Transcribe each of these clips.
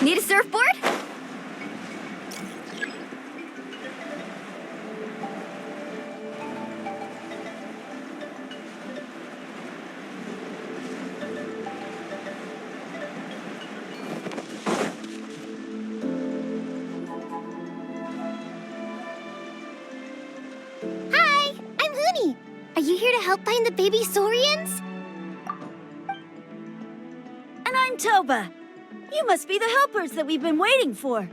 Need a surfboard? Hi, I'm Huni. Are you here to help find the baby saurians? And I'm Toba. You must be the helpers that we've been waiting for.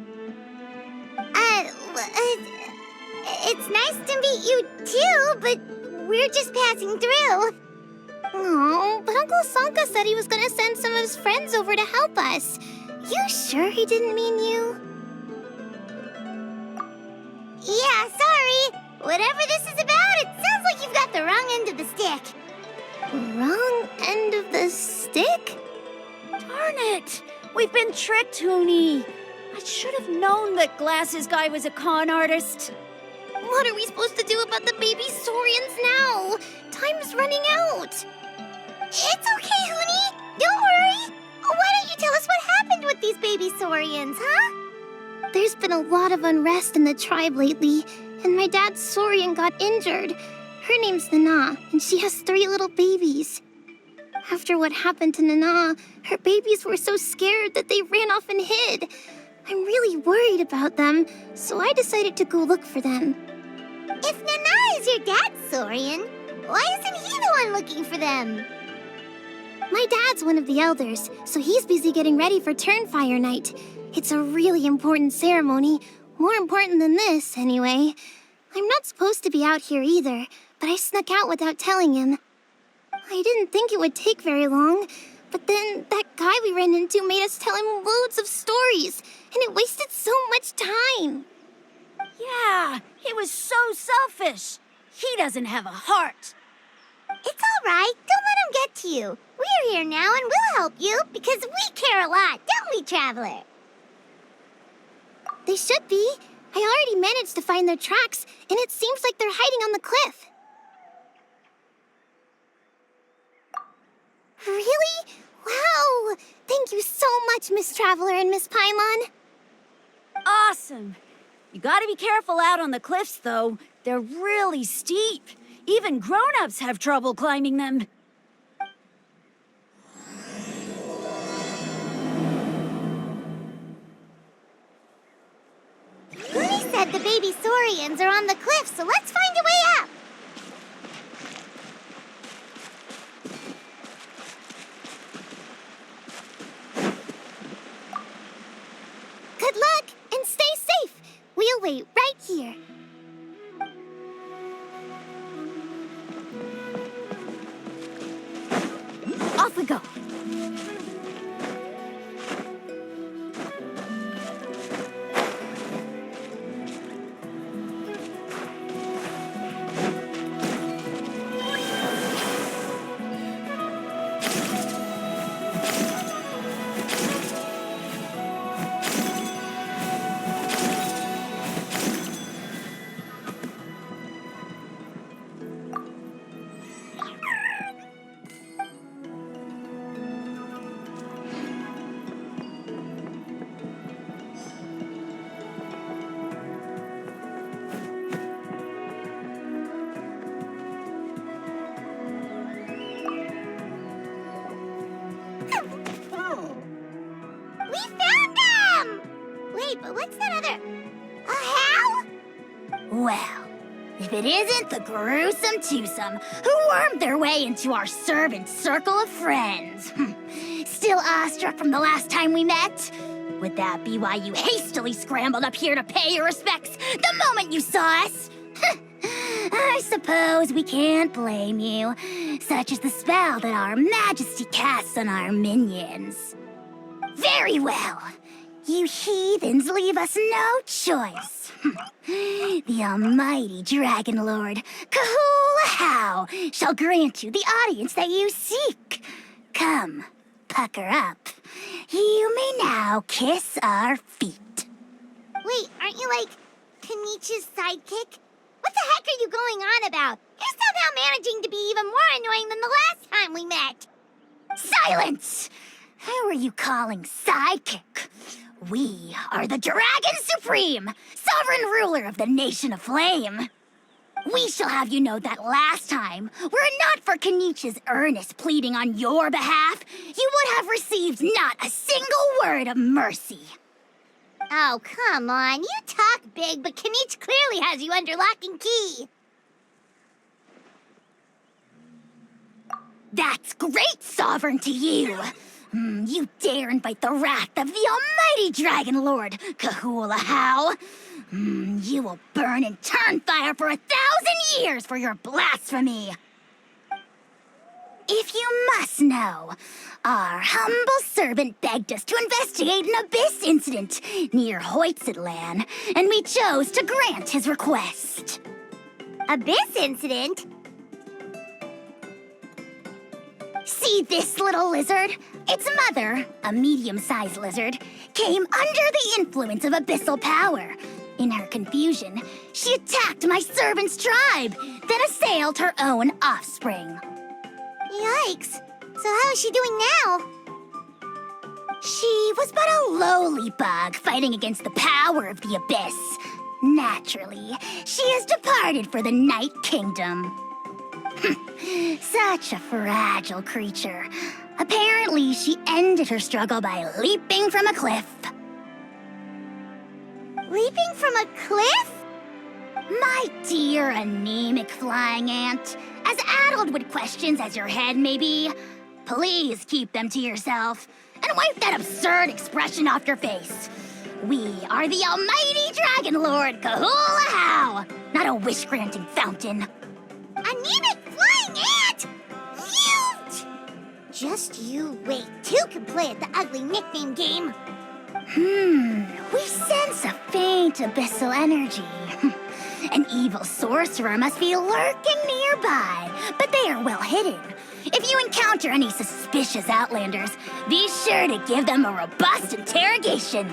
It's nice to meet you too, but we're just passing through. Oh, but Uncle Sanka said he was gonna send some of his friends over to help us. You sure he didn't mean you? Yeah, sorry. Whatever this is about, it sounds like you've got the wrong end of the stick. Wrong end of the stick? Darn it! We've been tricked, Huni. I should have known that Glasses Guy was a con artist. What are we supposed to do about the baby saurians now? Time's running out. It's okay, Huni. Don't worry. Why don't you tell us what happened with these baby saurians, huh? There's been a lot of unrest in the tribe lately, and my dad's saurian got injured. Her name's Nana, and she has 3 little babies. After what happened to Nana, her babies were so scared that they ran off and hid. I'm really worried about them, so I decided to go look for them. If Nana is your dad's saurian, why isn't he the one looking for them? My dad's one of the elders, so he's busy getting ready for Turnfire Night. It's a really important ceremony, more important than this, anyway. I'm not supposed to be out here either, but I snuck out without telling him. I didn't think it would take very long, but then that guy we ran into made us tell him loads of stories, and it wasted so much time. Yeah, he was so selfish. He doesn't have a heart. It's all right. Don't let him get to you. We're here now, and we'll help you, because we care a lot, don't we, Traveler? They should be. I already managed to find their tracks, and it seems like they're hiding on the cliff. Really? Wow! Thank you so much, Miss Traveler and Miss Paimon. Awesome. You gotta be careful out on the cliffs, though. They're really steep. Even grown-ups have trouble climbing them. Uni said the baby saurians are on the cliff, so let's find a way up. Good luck, and stay safe. We'll wait right here. Off we go. We found them! Wait, but what's that other... A how? Well, if it isn't the gruesome twosome who wormed their way into our servant circle of friends. Still awestruck from the last time we met? Would that be why you hastily scrambled up here to pay your respects the moment you saw us? I suppose we can't blame you. Such is the spell that our majesty casts on our minions. Very well. You heathens leave us no choice. The almighty Dragon Lord, Kahula shall grant you the audience that you seek. Come, pucker up. You may now kiss our feet. Wait, aren't you like Kanichi's sidekick? What the heck are you going on about? You're somehow managing to be even more annoying than the last time we met. Silence! Who are you calling sidekick? We are the Dragon Supreme, sovereign ruler of the Nation of Flame. We shall have you know that last time, were it not for Kenichi's earnest pleading on your behalf, you would have received not a single word of mercy. Oh, come on. You talk big, but Kenichi clearly has you under lock and key. That's great, Sovereign, to you. You dare invite the wrath of the almighty Dragon Lord, Kahula. You will burn in turn fire for 1,000 years for your blasphemy. If you must know, our humble servant begged us to investigate an abyss incident near Huitztlán, and we chose to grant his request. Abyss incident? See this little lizard? Its mother, a medium-sized lizard, came under the influence of abyssal power. In her confusion, she attacked my servant's tribe, then assailed her own offspring. Yikes. So how is she doing now? She was but a lowly bug fighting against the power of the abyss. Naturally, she has departed for the Night Kingdom. Such a fragile creature. Apparently, she ended her struggle by leaping from a cliff. Leaping from a cliff? My dear anemic flying ant, as addled with questions as your head may be, please keep them to yourself and wipe that absurd expression off your face. We are the almighty Dragon Lord Kahula, not a wish-granting fountain. Anemic flying ant! Huge! Just you wait. Two can play at the ugly nickname game. We sense a faint abyssal energy. An evil sorcerer must be lurking nearby, but they are well hidden. If you encounter any suspicious outlanders, be sure to give them a robust interrogation.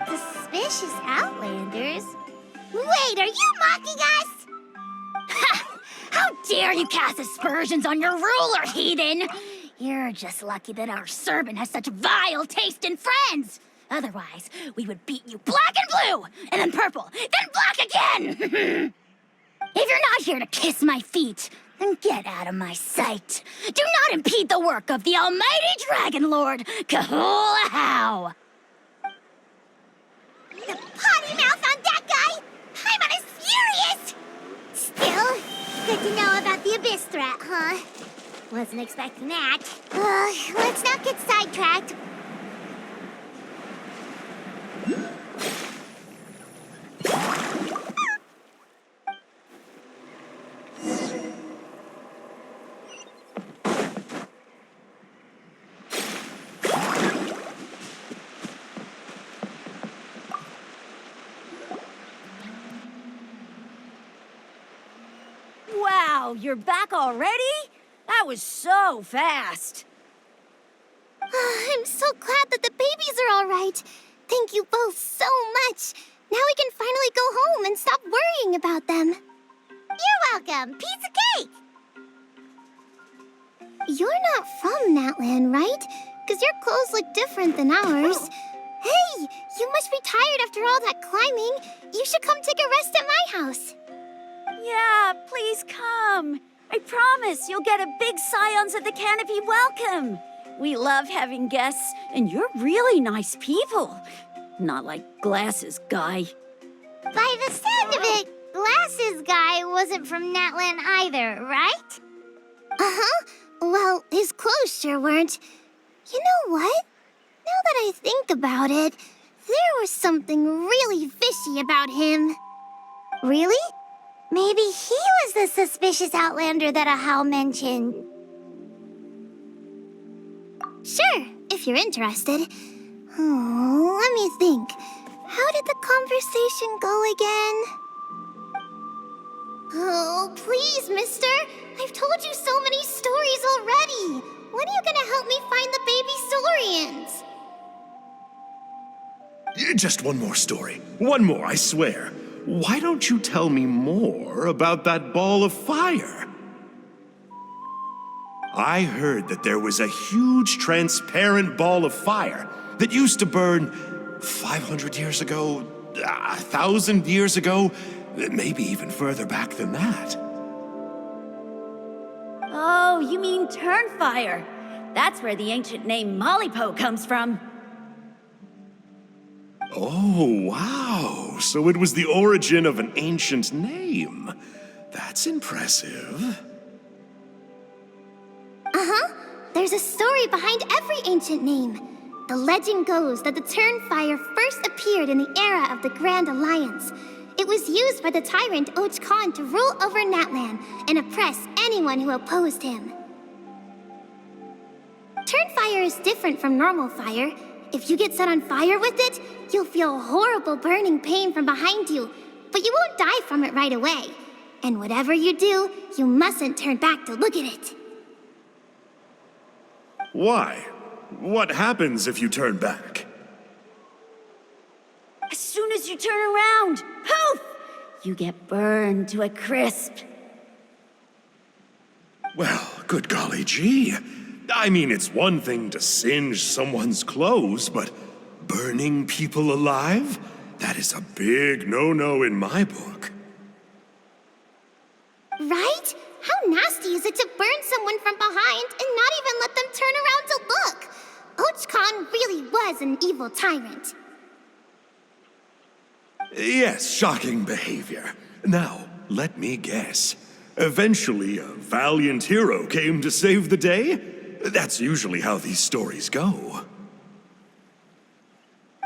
Suspicious outlanders? Wait, are you mocking us? Ha! How dare you cast aspersions on your ruler, heathen! You're just lucky that our servant has such vile taste in friends. Otherwise, we would beat you black and blue, and then purple, then black again! If you're not here to kiss my feet, then get out of my sight. Do not impede the work of the almighty Dragon Lord, Kahula. The potty mouth on that guy! Paimon is furious! Still, good to know about the abyss threat, huh? Wasn't expecting that. Let's not get sidetracked. Wow, you're back already? That was so fast. I'm so glad that the babies are all right. Thank you both so much. Now we can finally go home and stop worrying about them. You're welcome. Piece of cake. You're not from Natland, right? Because your clothes look different than ours. Hey, you must be tired after all that climbing. You should come take a rest at my house. Yeah, please come. I promise you'll get a big Scions of the Canopy welcome. We love having guests, and you're really nice people. Not like Glasses Guy. By the sound of it, Glasses Guy wasn't from Natland either, right? Uh-huh. Well, his clothes sure weren't. You know what? Now that I think about it, there was something really fishy about him. Really? Maybe he was the suspicious outlander that Ahau mentioned. Sure, if you're interested. Oh, let me think. How did the conversation go again? Oh, please, mister. I've told you so many stories already. When are you gonna help me find the baby Saurians? Just one more story. One more, I swear. Why don't you tell me more about that ball of fire? I heard that there was a huge transparent ball of fire that used to burn 500 years ago, 1,000 years ago, maybe even further back than that. Oh, you mean Turnfire. That's where the ancient name Malipo comes from. Oh, wow. So it was the origin of an ancient name. That's impressive. There's a story behind every ancient name. The legend goes that the Turnfire first appeared in the era of the Grand Alliance. It was used by the tyrant Khan to rule over Natlan and oppress anyone who opposed him. Turnfire is different from normal fire. If you get set on fire with it, you'll feel horrible burning pain from behind you, but you won't die from it right away. And whatever you do, you mustn't turn back to look at it. Why? What happens if you turn back? As soon as you turn around, poof! You get burned to a crisp. Well, good golly gee. I mean, it's one thing to singe someone's clothes, but burning people alive? That is a big no-no in my book. Right? How nasty is it to burn someone from behind and not even let them turn around to look? Khan really was an evil tyrant. Yes, shocking behavior. Now, let me guess. Eventually, a valiant hero came to save the day? That's usually how these stories go.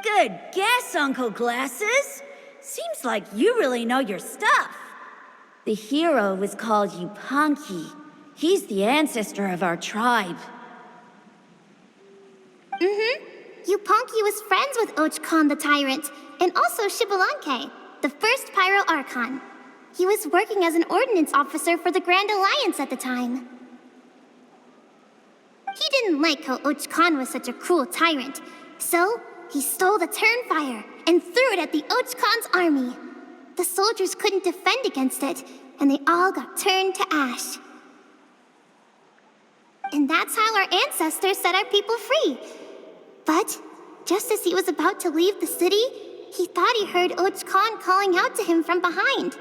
Good guess, Uncle Glasses. Seems like you really know your stuff. The hero was called Yupanqui. He's the ancestor of our tribe. Yupanqui was friends with Khan the tyrant, and also Shibalanke, the first Pyro Archon. He was working as an ordnance officer for the Grand Alliance at the time. He didn't like how Khan was such a cruel tyrant, so he stole the Turnfire and threw it at the Khan's army. The soldiers couldn't defend against it, and they all got turned to ash. And that's how our ancestors set our people free. But just as he was about to leave the city, he thought he heard Khan calling out to him from behind.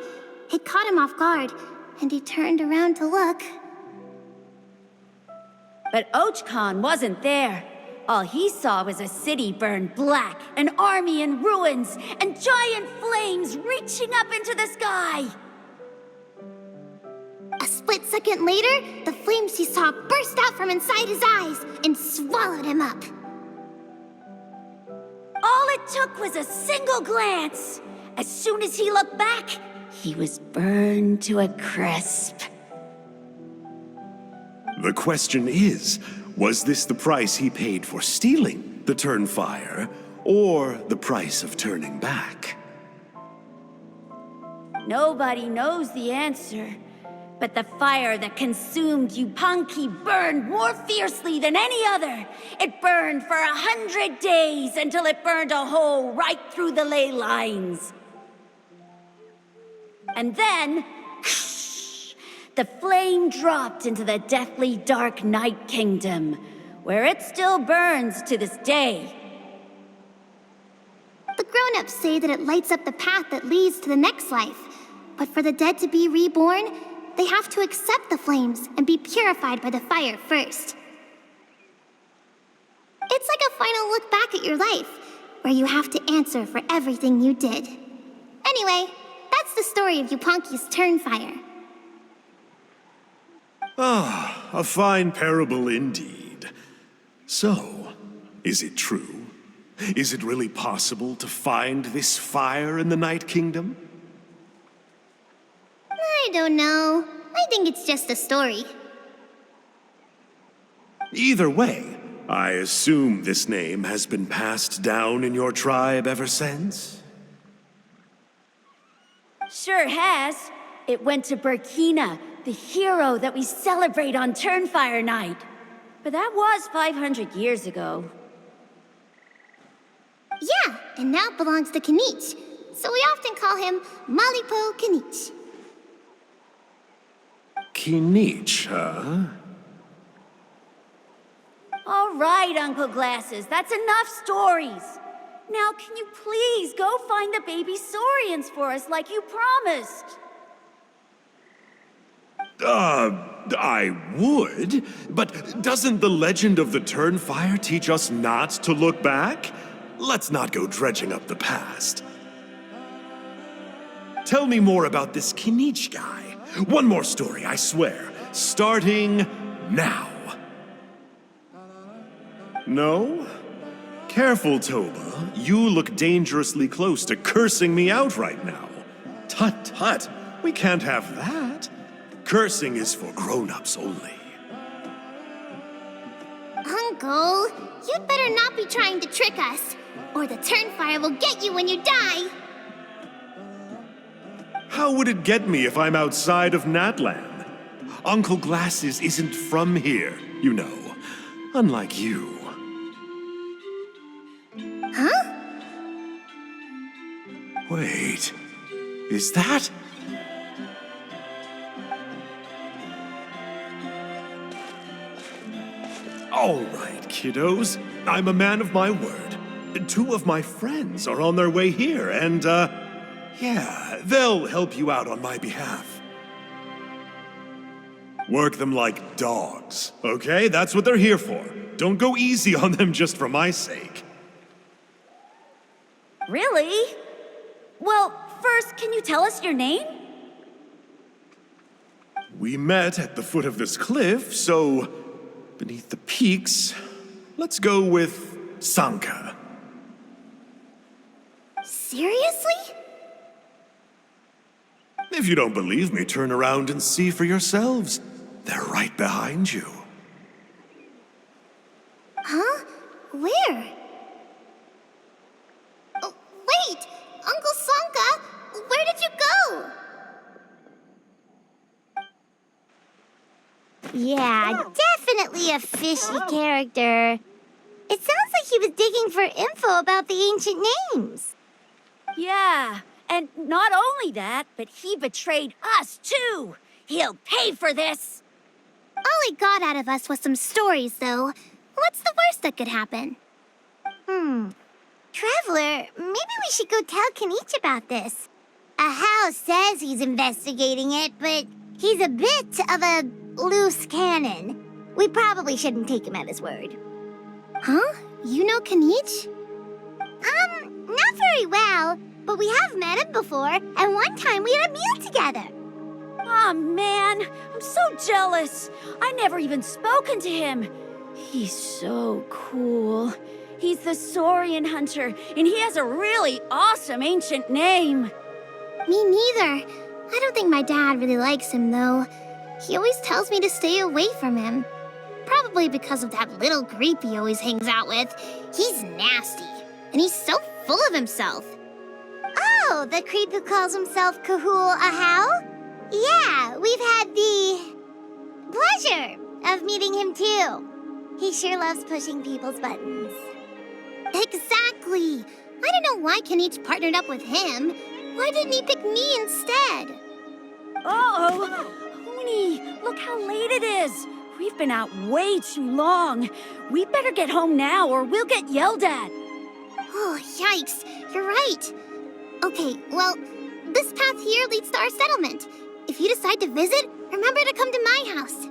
It caught him off guard, and he turned around to look. But Khan wasn't there. All he saw was a city burned black, an army in ruins, and giant flames reaching up into the sky. A split second later, the flames he saw burst out from inside his eyes and swallowed him up. All it took was a single glance. As soon as he looked back, he was burned to a crisp. The question is, was this the price he paid for stealing the Turnfire, or the price of turning back? Nobody knows the answer, but the fire that consumed Yupanqui burned more fiercely than any other. It burned for 100 days until it burned a hole right through the ley lines. And then, the flame dropped into the deathly dark Night Kingdom, where it still burns to this day. The grown-ups say that it lights up the path that leads to the next life. But for the dead to be reborn, they have to accept the flames and be purified by the fire first. It's like a final look back at your life, where you have to answer for everything you did. Anyway, that's the story of Yupanqui's Turnfire. Ah, a fine parable indeed. So, is it true? Is it really possible to find this fire in the Night Kingdom? I don't know. I think it's just a story. Either way, I assume this name has been passed down in your tribe ever since? Sure has. It went to Burkina, the hero that we celebrate on Turnfire Night. But that was 500 years ago. Yeah, and now it belongs to Kanich. So we often call him Malipo Kanich. Kinich, huh? All right, Uncle Glasses, that's enough stories. Now, can you please go find the baby saurians for us like you promised? I would, but doesn't the legend of the Turnfire teach us not to look back? Let's not go dredging up the past. Tell me more about this Kinich guy. One more story, I swear. Starting now. No? Careful, Toba. You look dangerously close to cursing me out right now. Tut tut, we can't have that. Cursing is for grown-ups only. Uncle, you'd better not be trying to trick us, or the Turnfire will get you when you die. How would it get me if I'm outside of Natlan? Uncle Glasses isn't from here, you know. Unlike you. Huh? Wait, is that? All right, kiddos. I'm a man of my word. 2 of my friends are on their way here, and, yeah, they'll help you out on my behalf. Work them like dogs, okay? That's what they're here for. Don't go easy on them just for my sake. Really? Well, first, can you tell us your name? We met at the foot of this cliff, so beneath the peaks, let's go with Sanka. Seriously? If you don't believe me, turn around and see for yourselves. They're right behind you. Huh? Where? Oh, wait! Uncle Sanka, where did you go? Yeah, definitely a fishy character. It sounds like he was digging for info about the ancient names. Yeah, and not only that, but he betrayed us too. He'll pay for this. All he got out of us was some stories, though. What's the worst that could happen? Traveler, maybe we should go tell Kinich about this. Ahau says he's investigating it, but he's a bit of a loose cannon. We probably shouldn't take him at his word. Huh? You know Kinich? Not very well, but we have met him before, and one time we had a meal together. Aw, man, I'm so jealous. I never even spoken to him. He's so cool. He's the Saurian hunter, and he has a really awesome ancient name. Me neither. I don't think my dad really likes him, though. He always tells me to stay away from him. Probably because of that little creep he always hangs out with. He's nasty, and he's so full of himself. Oh, the creep who calls himself Kahul Ahau? Yeah, we've had the pleasure of meeting him too. He sure loves pushing people's buttons. Exactly. I don't know why Kinich partnered up with him. Why didn't he pick me instead? Uh-oh! Hoonie, look how late it is. We've been out way too long. We better get home now or we'll get yelled at. Oh, yikes. You're right. Okay, well, this path here leads to our settlement. If you decide to visit, remember to come to my house.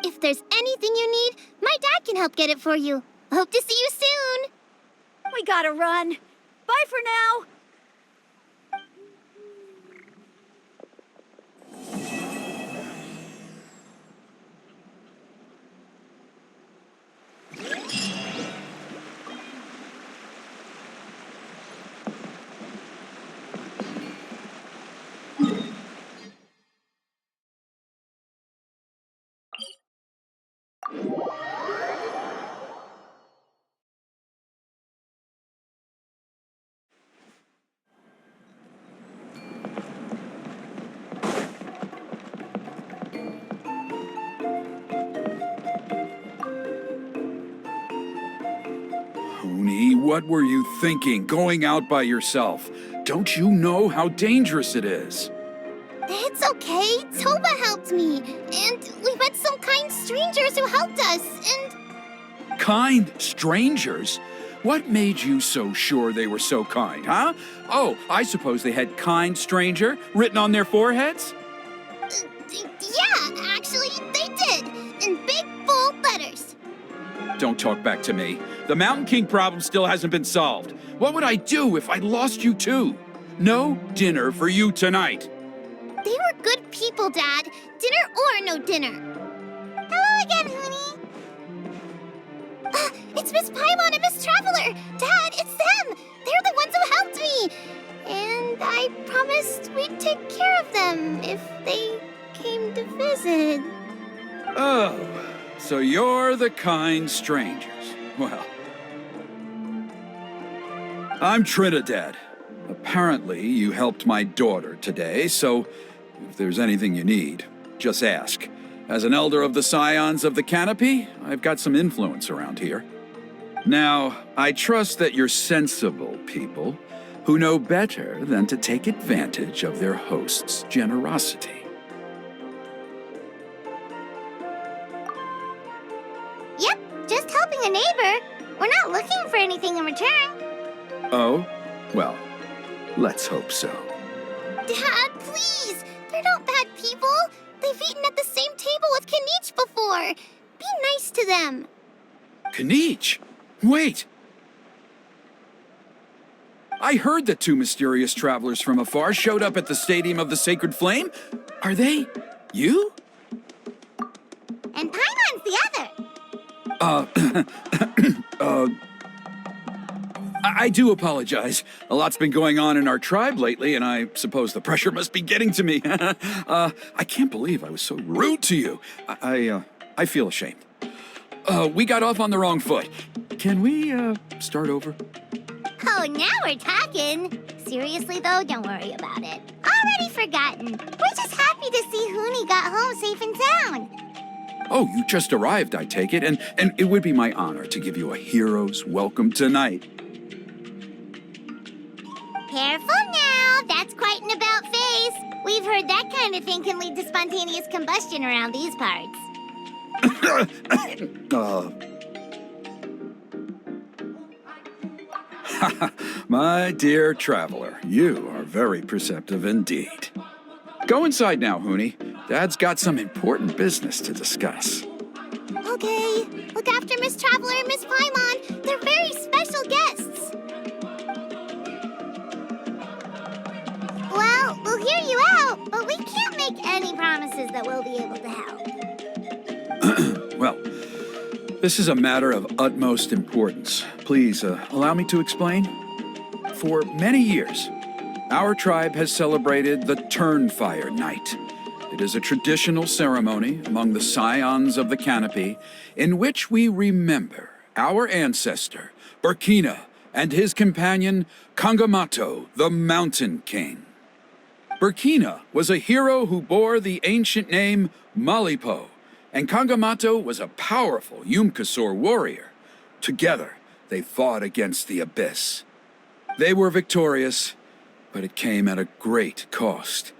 If there's anything you need, my dad can help get it for you. Hope to see you soon. We gotta run. Bye for now. What were you thinking, going out by yourself? Don't you know how dangerous it is? It's okay. Toba helped me. And we met some kind strangers who helped us. And Kind strangers? What made you so sure they were so kind, huh? Oh, I suppose they had kind stranger written on their foreheads? Yeah, actually, they did. In big, bold letters. Don't talk back to me. The Mountain King problem still hasn't been solved. What would I do if I lost you too? No dinner for you tonight. They were good people, Dad. Dinner or no dinner. Hello again, Hoonie. It's Miss Paimon and Miss Traveler. Dad, it's them. They're the ones who helped me. And I promised we'd take care of them if they came to visit. Oh, so you're the kind strangers. Well, I'm Trinidad. Apparently, you helped my daughter today, so if there's anything you need, just ask. As an elder of the Scions of the Canopy, I've got some influence around here. Now, I trust that you're sensible people who know better than to take advantage of their host's generosity. Yep, just helping a neighbor. We're not looking for anything in return. Oh? Well, let's hope so. Dad, please! They're not bad people. They've eaten at the same table with Kanich before. Be nice to them. Kanich! Wait! I heard that two mysterious travelers from afar showed up at the Stadium of the Sacred Flame. Are they you? And Paimon's the other. I do apologize. A lot's been going on in our tribe lately, and I suppose the pressure must be getting to me. I can't believe I was so rude to you. I feel ashamed. We got off on the wrong foot. Can we, start over? Oh, now we're talking. Seriously, though, don't worry about it. Already forgotten. We're just happy to see Hoonie got home safe and sound. Oh, you just arrived, I take it, and it would be my honor to give you a hero's welcome tonight. Careful now. That's quite an about-face. We've heard that kind of thing can lead to spontaneous combustion around these parts. My dear traveler, you are very perceptive indeed. Go inside now, Hoonie. Dad's got some important business to discuss. Okay. Look after Miss Traveler and Miss Paimon. They're very special guests. Well, we'll hear you out, but we can't make any promises that we'll be able to help. Well, this is a matter of utmost importance. Please, allow me to explain. For many years, our tribe has celebrated the Turnfire Night. It is a traditional ceremony among the Scions of the Canopy in which we remember our ancestor, Burkina, and his companion, Kangamato, the Mountain King. Burkina was a hero who bore the ancient name Malipo, and Kangamato was a powerful Yumkasor warrior. Together, they fought against the Abyss. They were victorious, but it came at a great cost.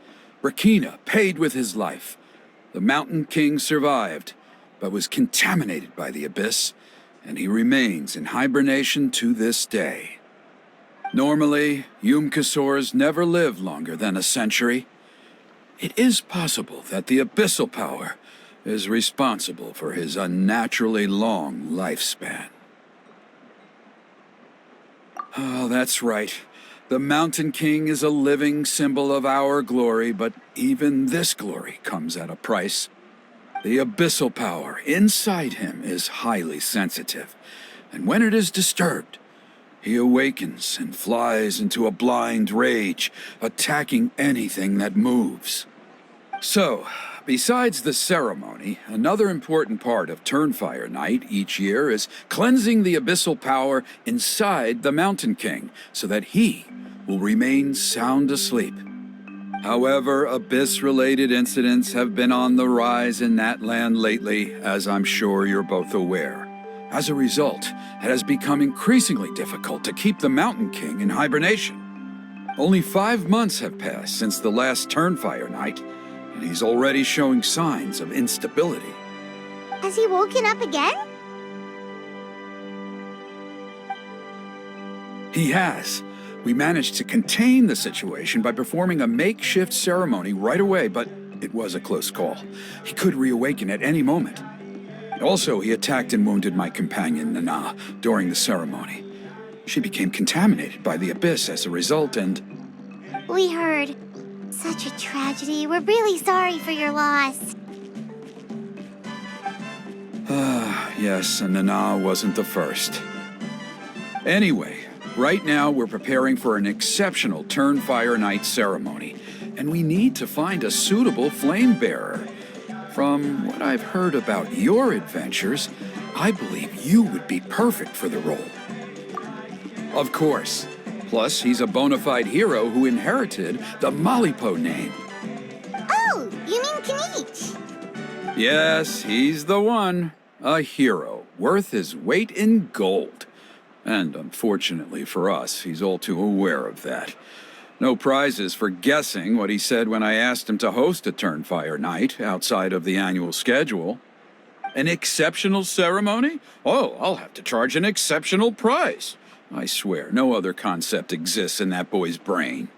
Burkina paid with his life. The Mountain King survived, but was contaminated by the Abyss, and he remains in hibernation to this day. Normally, Yumkasors never live longer than a century. It is possible that the Abyssal power is responsible for his unnaturally long lifespan. Oh, that's right. The Mountain King is a living symbol of our glory, but even this glory comes at a price. The abyssal power inside him is highly sensitive, and when it is disturbed, he awakens and flies into a blind rage, attacking anything that moves. So, besides the ceremony, another important part of Turnfire Night each year is cleansing the abyssal power inside the Mountain King so that he will remain sound asleep. However, Abyss-related incidents have been on the rise in that land lately, as I'm sure you're both aware. As a result, it has become increasingly difficult to keep the Mountain King in hibernation. Only 5 months have passed since the last Turnfire Night, and he's already showing signs of instability. Has he woken up again? He has. We managed to contain the situation by performing a makeshift ceremony right away, but it was a close call. He could reawaken at any moment. Also, he attacked and wounded my companion, Nana, during the ceremony. She became contaminated by the Abyss as a result, and... We heard. Such a tragedy. We're really sorry for your loss. Yes, and Nana wasn't the first. Anyway, right now we're preparing for an exceptional Turnfire Night ceremony, and we need to find a suitable flame bearer. From what I've heard about your adventures, I believe you would be perfect for the role. Of course. Plus, he's a bona fide hero who inherited the Malipo name. Oh, you mean Kinich? Yes, he's the one. A hero, worth his weight in gold. And unfortunately for us, he's all too aware of that. No prizes for guessing what he said when I asked him to host a Turnfire Night outside of the annual schedule. An exceptional ceremony? Oh, I'll have to charge an exceptional price. I swear, no other concept exists in that boy's brain.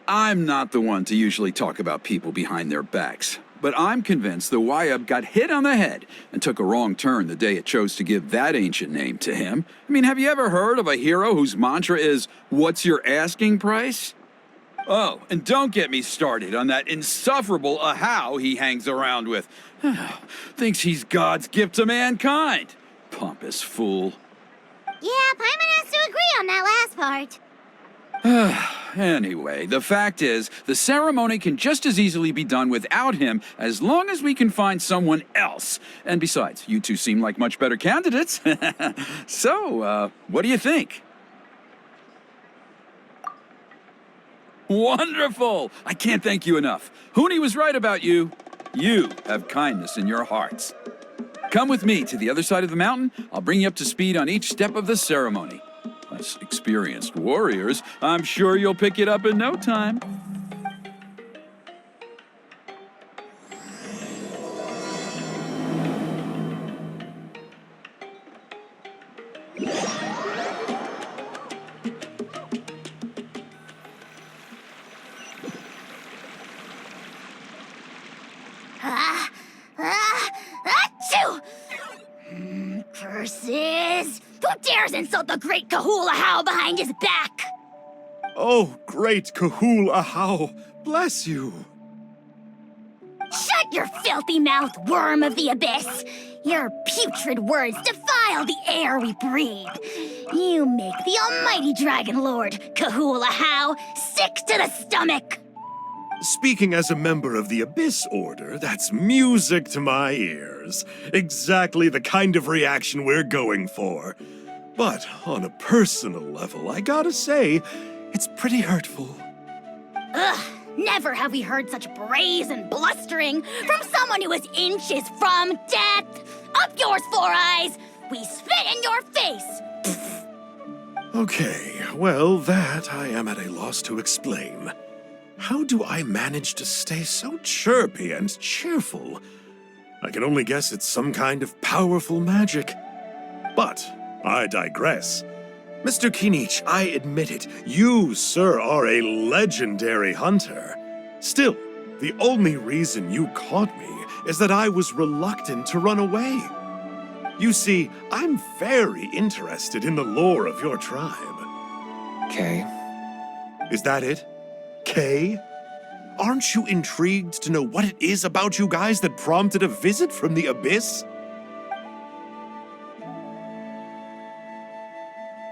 I'm not the one to usually talk about people behind their backs, but I'm convinced the Wyab got hit on the head and took a wrong turn the day it chose to give that ancient name to him. I mean, have you ever heard of a hero whose mantra is, "What's your asking price?" Oh, and don't get me started on that insufferable Ahau he hangs around with. Thinks he's God's gift to mankind. Pompous fool. Yeah, Paimon has to agree on that last part. Anyway, the fact is, the ceremony can just as easily be done without him as long as we can find someone else. And besides, you two seem like much better candidates. So, what do you think? Wonderful! I can't thank you enough. Huni was right about you. You have kindness in your hearts. Come with me to the other side of the mountain. I'll bring you up to speed on each step of the ceremony. As experienced warriors, I'm sure you'll pick it up in no time. Achoo! Curses! Who dares insult the great Kahula behind his back? Oh, great Kahul Ahau, bless you. Shut your filthy mouth, worm of the abyss! Your putrid words defile the air we breathe. You make the almighty Dragon Lord, Kahula sick to the stomach! Speaking as a member of the Abyss Order, that's music to my ears. Exactly the kind of reaction we're going for. But on a personal level, I gotta say, it's pretty hurtful. Ugh, never have we heard such brazen blustering from someone who is inches from death! Up yours, Four Eyes! We spit in your face! Okay, well, that I am at a loss to explain. How do I manage to stay so chirpy and cheerful? I can only guess it's some kind of powerful magic. But I digress. Mr. Kinich, I admit it, you, sir, are a legendary hunter. Still, the only reason you caught me is that I was reluctant to run away. You see, I'm very interested in the lore of your tribe. Okay. Is that it? Kay? Aren't you intrigued to know what it is about you guys that prompted a visit from the Abyss?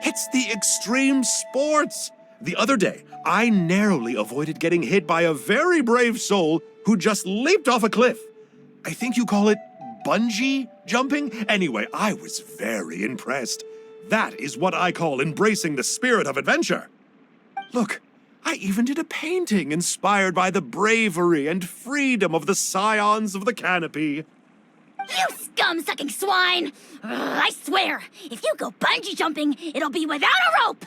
It's the extreme sports! The other day, I narrowly avoided getting hit by a very brave soul who just leaped off a cliff. I think you call it bungee jumping? Anyway, I was very impressed. That is what I call embracing the spirit of adventure. Look, I even did a painting inspired by the bravery and freedom of the scions of the canopy. You scum-sucking swine! Ugh, I swear, if you go bungee jumping, it'll be without a rope!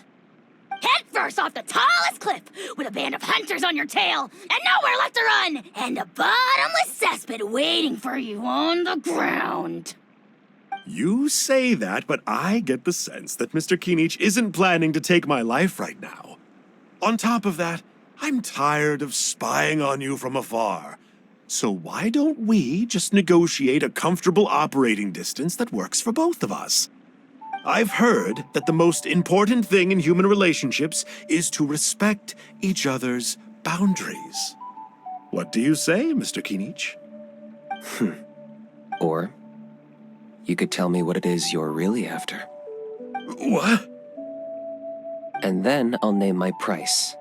Head first off the tallest cliff, with a band of hunters on your tail, and nowhere left to run, and a bottomless cesspit waiting for you on the ground. You say that, but I get the sense that Mr. Kinich isn't planning to take my life right now. On top of that, I'm tired of spying on you from afar. So why don't we just negotiate a comfortable operating distance that works for both of us? I've heard that the most important thing in human relationships is to respect each other's boundaries. What do you say, Mr. Kinich? Or you could tell me what it is you're really after. What? And then I'll name my price.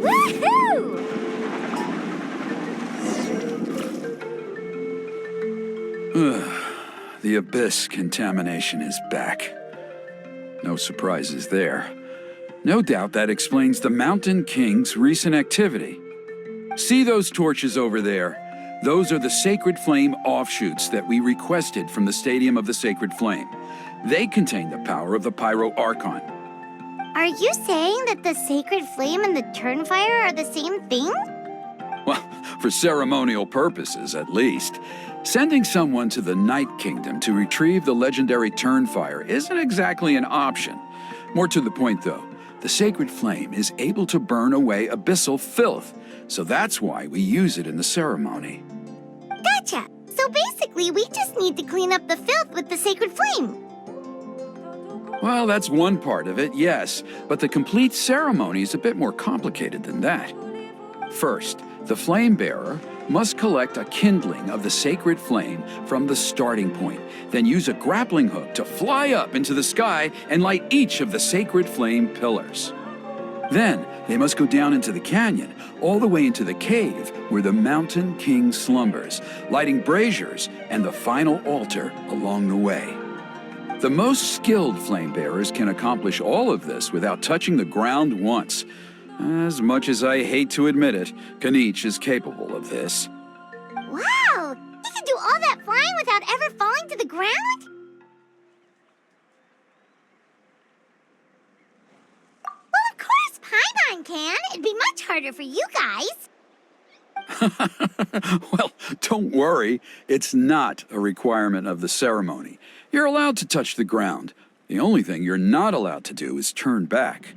Woohoo! The abyss contamination is back. No surprises there. No doubt that explains the Mountain King's recent activity. See those torches over there? Those are the Sacred Flame offshoots that we requested from the Stadium of the Sacred Flame. They contain the power of the Pyro Archon. Are you saying that the sacred flame and the turnfire are the same thing? Well, for ceremonial purposes, at least. Sending someone to the Night Kingdom to retrieve the legendary Turnfire isn't exactly an option. More to the point, though, the Sacred Flame is able to burn away abyssal filth, so that's why we use it in the ceremony. Gotcha. So basically, we just need to clean up the filth with the sacred flame. Well, that's one part of it, yes, but the complete ceremony is a bit more complicated than that. First, the flame bearer must collect a kindling of the sacred flame from the starting point, then use a grappling hook to fly up into the sky and light each of the sacred flame pillars. Then, they must go down into the canyon, all the way into the cave where the Mountain King slumbers, lighting braziers and the final altar along the way. The most skilled flame bearers can accomplish all of this without touching the ground once. As much as I hate to admit it, Kinich is capable of this. Wow! He can do all that flying without ever falling to the ground? Well, of course Paimon can. It'd be much harder for you guys. Well, don't worry. It's not a requirement of the ceremony. You're allowed to touch the ground. The only thing you're not allowed to do is turn back.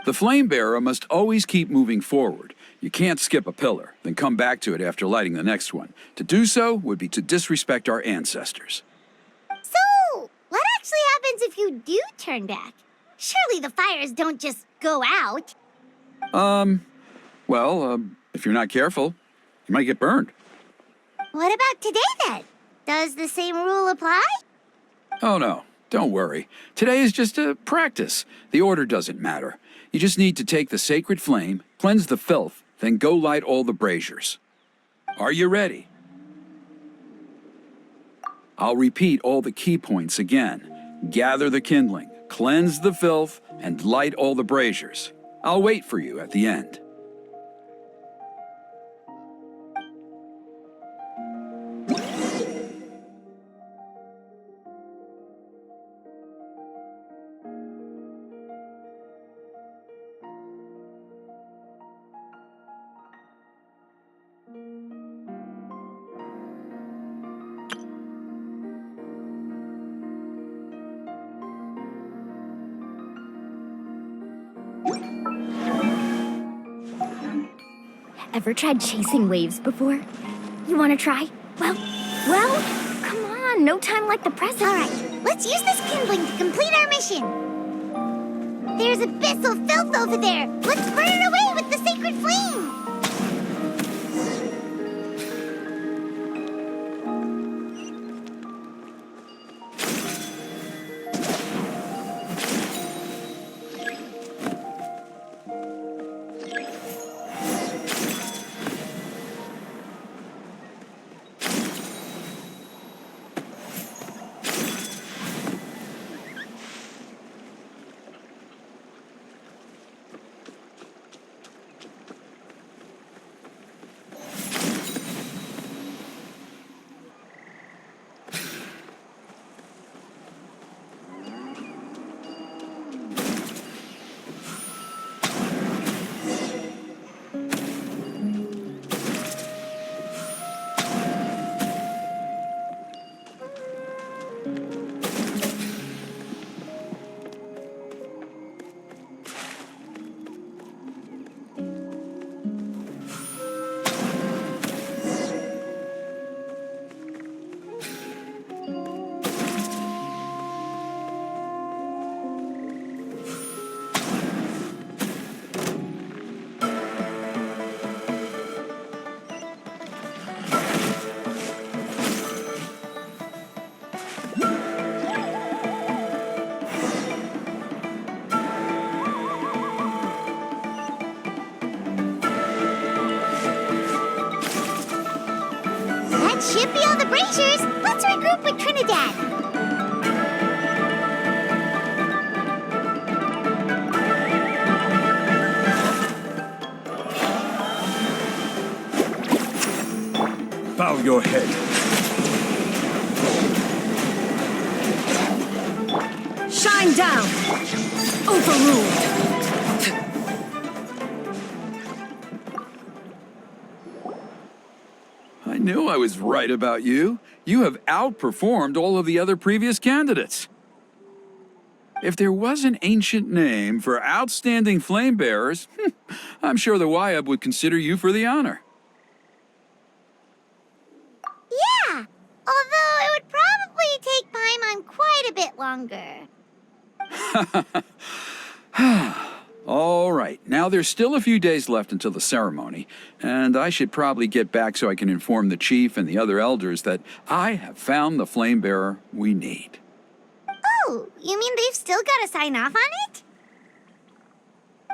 The flame bearer must always keep moving forward. You can't skip a pillar, then come back to it after lighting the next one. To do so would be to disrespect our ancestors. So, what actually happens if you do turn back? Surely the fires don't just go out. If you're not careful, you might get burned. What about today then? Does the same rule apply? Oh no, don't worry. Today is just a practice. The order doesn't matter. You just need to take the sacred flame, cleanse the filth, then go light all the braziers. Are you ready? I'll repeat all the key points again. Gather the kindling, cleanse the filth, and light all the braziers. I'll wait for you at the end. Ever tried chasing waves before? You want to try? Well, come on, no time like the present. All right, let's use this kindling to complete our mission. There's abyssal filth over there. Let's burn it away with the sacred flame. That should be all the braziers. Let's regroup with Trinidad. Bow your head. Shine down! Overruled! I knew I was right about you. You have outperformed all of the other previous candidates. If there was an ancient name for outstanding flame bearers, I'm sure the Wyab would consider you for the honor. Yeah, although it would probably take Paimon quite a bit longer. All right, now there's still a few days left until the ceremony, and I should probably get back so I can inform the chief and the other elders that I have found the flame bearer we need. Oh, you mean they've still got to sign off on it?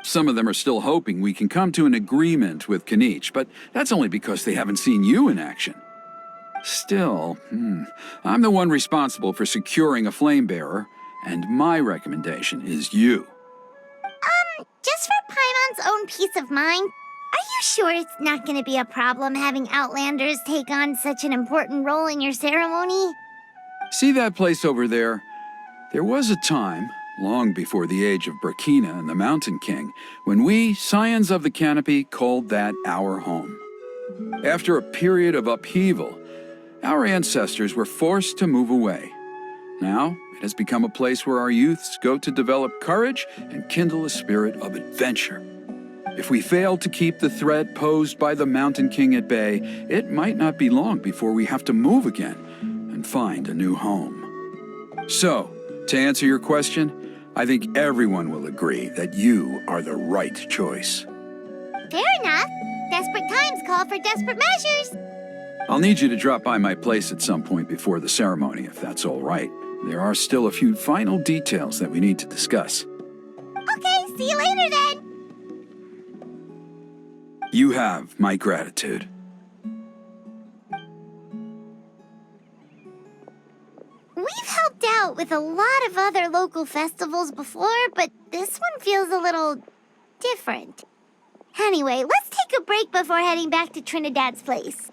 Some of them are still hoping we can come to an agreement with Kanich, but that's only because they haven't seen you in action. Still, I'm the one responsible for securing a flame bearer, and my recommendation is you. Just for Paimon's own peace of mind, are you sure it's not going to be a problem having Outlanders take on such an important role in your ceremony? See that place over there? There was a time, long before the age of Burkina and the Mountain King, when we, Scions of the Canopy, called that our home. After a period of upheaval, our ancestors were forced to move away. Now, it has become a place where our youths go to develop courage and kindle a spirit of adventure. If we fail to keep the threat posed by the Mountain King at bay, it might not be long before we have to move again and find a new home. So, to answer your question, I think everyone will agree that you are the right choice. Fair enough. Desperate times call for desperate measures. I'll need you to drop by my place at some point before the ceremony, if that's all right. There are still a few final details that we need to discuss. Okay, see you later then. You have my gratitude. We've helped out with a lot of other local festivals before, but this one feels a little different. Anyway, let's take a break before heading back to Trinidad's place.